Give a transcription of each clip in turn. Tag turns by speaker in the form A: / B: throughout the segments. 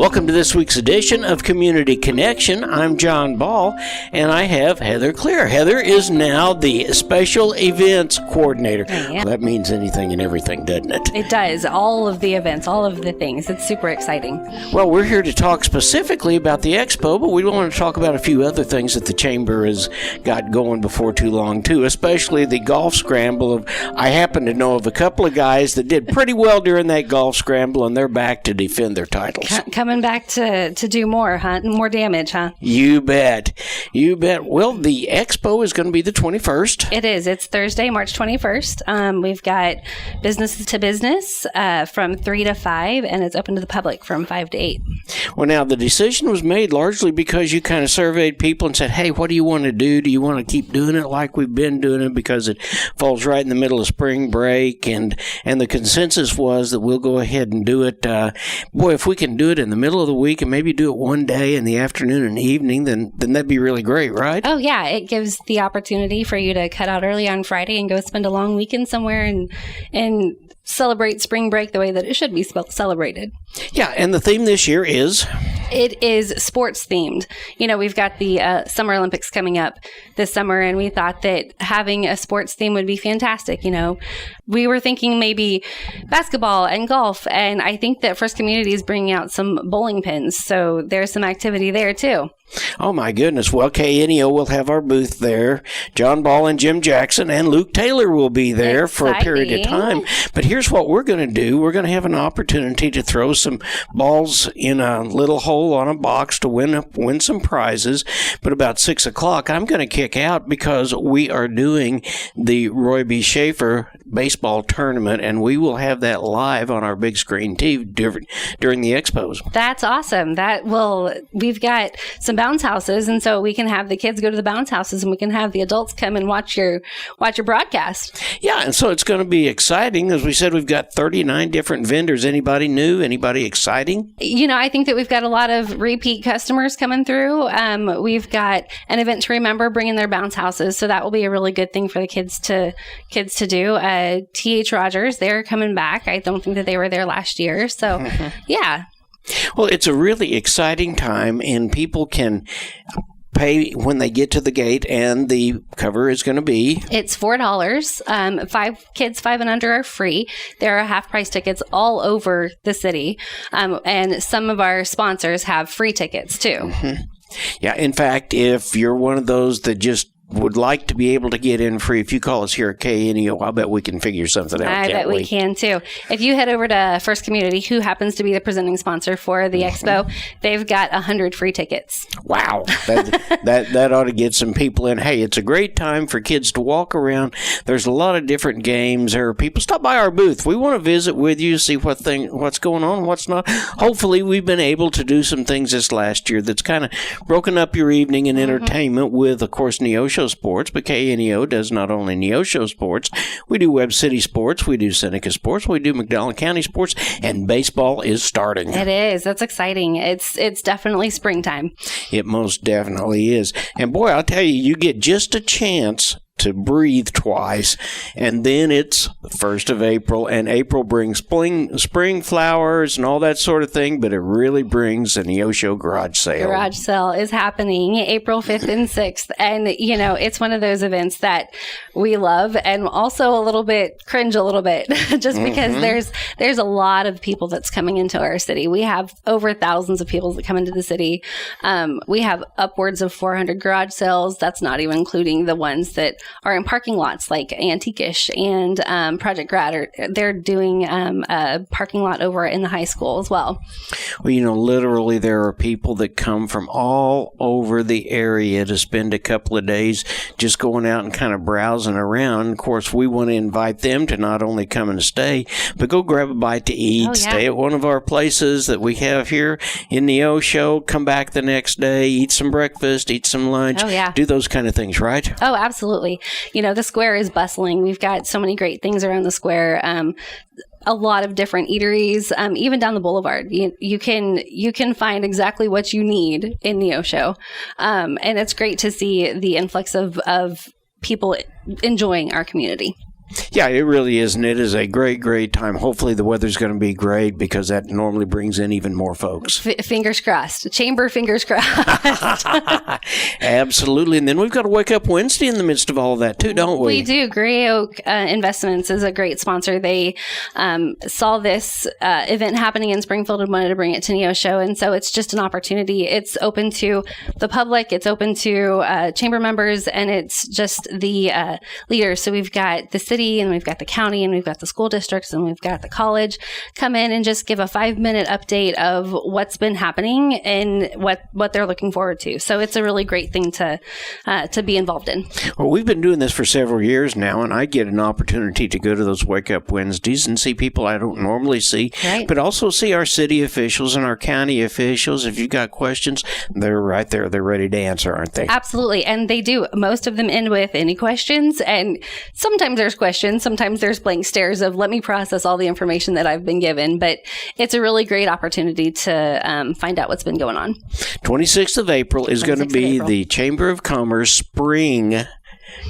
A: Welcome to this week's edition of Community Connection. I'm John Ball, and I have Heather Clear. Heather is now the Special Events Coordinator.
B: Yeah.
A: Well, that means anything and everything, doesn't it?
B: It does. All of the events, all of the things. It's super exciting.
A: Well, we're here to talk specifically about the expo, but we want to talk about a few other things that the Chamber has got going before too long, too, especially the golf scramble. I happen to know of a couple of guys that did pretty well during that golf scramble, and they're back to defend their titles.
B: Coming back to do more, huh? More damage, huh?
A: You bet. You bet. Well, the expo is going to be the 21st.
B: It is. It's Thursday, March 21st. We've got business to business from 3 to 5, and it's open to the public from 5 to 8.
A: Well, now, the decision was made largely because you kind of surveyed people and said, hey, what do you want to do? Do you want to keep doing it like we've been doing it because it falls right in the middle of spring break? And the consensus was that we'll go ahead and do it. Boy, if we can do it in the middle of the week and maybe do it one day in the afternoon and evening, then that'd be really great, right?
B: Oh, yeah. It gives the opportunity for you to cut out early on Friday and go spend a long weekend somewhere and celebrate spring break the way that it should be celebrated.
A: Yeah, and the theme this year is?
B: It is sports themed. You know, we've got the Summer Olympics coming up this summer, and we thought that having a sports theme would be fantastic. You know, we were thinking maybe basketball and golf, and I think that First Community is bringing out some bowling pins, so there's some activity there too.
A: Oh, my goodness. Well, KNEO will have our booth there. John Ball and Jim Jackson and Luke Taylor will be there for a period of time. But here's what we're going to do. We're going to have an opportunity to throw some balls in a little hole on a box to win some prizes. But about 6 o'clock, I'm going to kick out because we are doing the Roy B. Schaefer baseball tournament, and we will have that live on our big screen TV during the expos.
B: That's awesome. We've got some bounce houses, and so we can have the kids go to the bounce houses, and we can have the adults come and watch your broadcast.
A: Yeah, and so it's going to be exciting. As we said, we've got 39 different vendors. Anybody new? Anybody exciting?
B: You know, I think that we've got a lot of repeat customers coming through. We've got an event to remember, bringing their bounce houses, so that will be a really good thing for the kids to do. T.H. Rogers, they're coming back. I don't think that they were there last year, so yeah.
A: Well, it's a really exciting time, and people can pay when they get to the gate, and the cover is going to be?
B: It's $4. Kids 5 and under are free. There are half-price tickets all over the city, and some of our sponsors have free tickets, too.
A: Mm-hmm. Yeah, in fact, if you're one of those that just would like to be able to get in free, if you call us here at KNEO, I'll bet we can figure something out.
B: I bet we can too. If you head over to First Community, who happens to be the presenting sponsor for the expo, they've got 100 free tickets.
A: Wow. That ought to get some people in. Hey, it's a great time for kids to walk around. There's a lot of different games. There are people. Stop by our booth. We want to visit with you, see what's going on, what's not. Hopefully, we've been able to do some things this last year that's kind of broken up your evening in entertainment with, of course, Neosho Sports, but KNEO does not only Neosho Sports. We do Webb City Sports, we do Seneca Sports, we do McDonald County Sports, and baseball is starting.
B: It is. That's exciting. It's definitely springtime.
A: It most definitely is. And boy, I'll tell you, you get just a chance to breathe twice, and then it's the 1st of April, and April brings spring flowers and all that sort of thing, but it really brings a Neosho garage sale.
B: Garage sale is happening April 5th and 6th, and you know, it's one of those events that we love and also a little bit cringe a little bit just because there's a lot of people that's coming into our city. We have over thousands of people that come into the city. We have upwards of 400 garage sales. That's not even including the ones that are in parking lots like Antiquish and Project Grad. They're doing a parking lot over in the high school as well.
A: Well, you know, literally there are people that come from all over the area to spend a couple of days just going out and kind of browsing around. Of course, we want to invite them to not only come and stay, but go grab a bite to eat, stay at one of our places that we have here in Neosho, come back the next day, eat some breakfast, eat some lunch, do those kind of things, right?
B: Oh, absolutely. You know, the square is bustling. We've got so many great things around the square. A lot of different eateries, even down the boulevard. You can find exactly what you need in Neosho. And it's great to see the influx of people enjoying our community.
A: Yeah, it really is, and it is a great, great time. Hopefully the weather's going to be great because that normally brings in even more folks.
B: Fingers crossed. Chamber fingers crossed.
A: Absolutely. And then we've got to Wake Up Wednesday in the midst of all of that too, don't we?
B: We do. Gray Oak Investments is a great sponsor. They saw this event happening in Springfield and wanted to bring it to Neosho, and so it's just an opportunity. It's open to the public. It's open to chamber members, and it's just the leaders. So we've got the city, and we've got the county, and we've got the school districts, and we've got the college come in and just give a 5-minute update of what's been happening and what they're looking forward to. So it's a really great thing to be involved in.
A: Well, we've been doing this for several years now, and I get an opportunity to go to those Wake Up Wednesdays and see people I don't normally see,
B: right,
A: but also see our city officials and our county officials. If you've got questions, they're right there. They're ready to answer, aren't they?
B: Absolutely. And they do. Most of them end with any questions, and sometimes there's questions. Sometimes there's blank stares of let me process all the information that I've been given. But it's a really great opportunity to find out what's been going on.
A: 26th of April is going to be the Chamber of Commerce Spring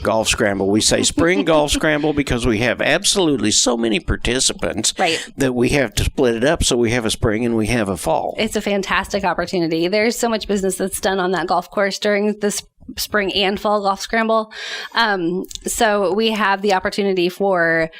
A: Golf Scramble. We say Spring Golf Scramble because we have absolutely so many participants,
B: right,
A: that we have to split it up. So we have a spring and we have a fall.
B: It's a fantastic opportunity. There's so much business that's done on that golf course during this spring and fall golf scramble. So we have the opportunity for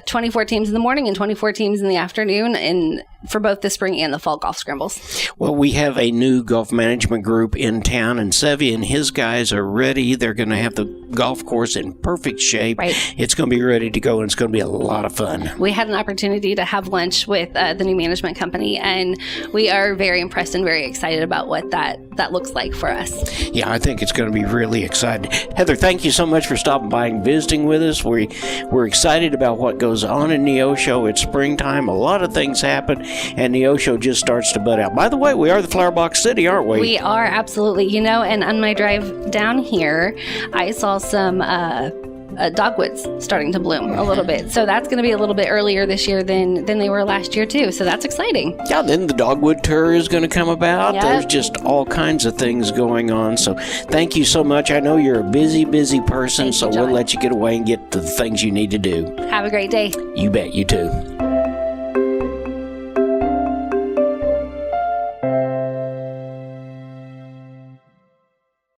B: 24 teams in the morning and 24 teams in the afternoon, and for both the spring and the fall golf scrambles.
A: Well, we have a new golf management group in town, and Sevi and his guys are ready. They're going to have the golf course in perfect shape.
B: Right.
A: It's going to be ready to go, and it's going to be a lot of fun.
B: We had an opportunity to have lunch with the new management company, and we are very impressed and very excited about what that looks like for us.
A: Yeah, I think it's going to be really exciting. Heather, thank you so much for stopping by and visiting with us. We're excited about what goes on in Neosho. It's springtime. A lot of things happen, and Neosho just starts to bud out. By the way, we are the Flower Box City, aren't we?
B: We are, absolutely. And on my drive down here, I saw some dogwoods starting to bloom a little bit. So that's going to be a little bit earlier this year than they were last year, too. So that's exciting.
A: Yeah, then the dogwood tour is going to come about.
B: Yep.
A: There's just all kinds of things going on. So thank you so much. I know you're a busy, busy person,
B: Thank
A: so
B: you, John.
A: we'll let you get away and get to the things you need to do.
B: Have a great day.
A: You bet. You too.